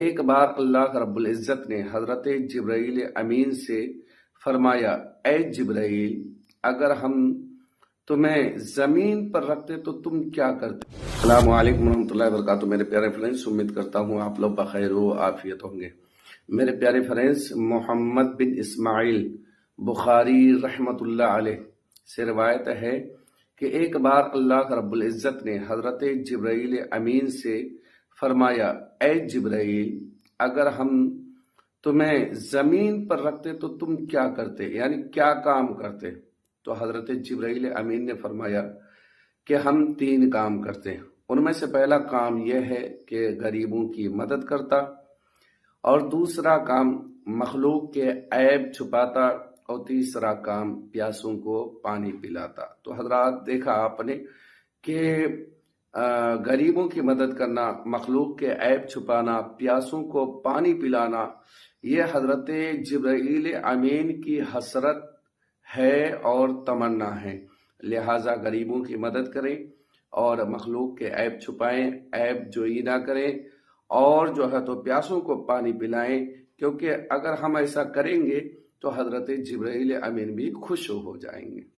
ایک بار اللہ رب العزت نے حضرت جبرائیل امین سے فرمایا، اے جبرائیل، اگر ہم تمہیں زمین پر رکھتے تو تم کیا کرتے؟ السلام علیکم ورحمۃ اللہ وبرکاتہ۔ میرے پیارے فرینڈس، امید کرتا ہوں آپ لوگ بخیر و عافیت ہوں گے۔ میرے پیارے فرینڈس، محمد بن اسماعیل بخاری رحمۃ اللہ علیہ سے روایت ہے کہ ایک بار اللہ رب العزت نے حضرت جبرائیل امین سے فرمایا، اے جبرائیل، اگر ہم تمہیں زمین پر رکھتے تو تم کیا کرتے، یعنی کیا کام کرتے؟ تو حضرت جبرائیل امین نے فرمایا کہ ہم 3 کام کرتے ہیں۔ ان میں سے پہلا کام یہ ہے کہ غریبوں کی مدد کرتا، اور دوسرا کام مخلوق کے عیب چھپاتا، اور تیسرا کام پیاسوں کو پانی پلاتا۔ تو حضرات، دیکھا آپ نے کہ غریبوں کی مدد کرنا، مخلوق کے عیب چھپانا، پیاسوں کو پانی پلانا، یہ حضرت جبرائیل امین کی حسرت ہے اور تمنا ہے۔ لہٰذا غریبوں کی مدد کریں اور مخلوق کے عیب چھپائیں، عیب جوئی نہ کریں، اور جو ہے تو پیاسوں کو پانی پلائیں، کیونکہ اگر ہم ایسا کریں گے تو حضرت جبرائیل امین بھی خوش ہو جائیں گے۔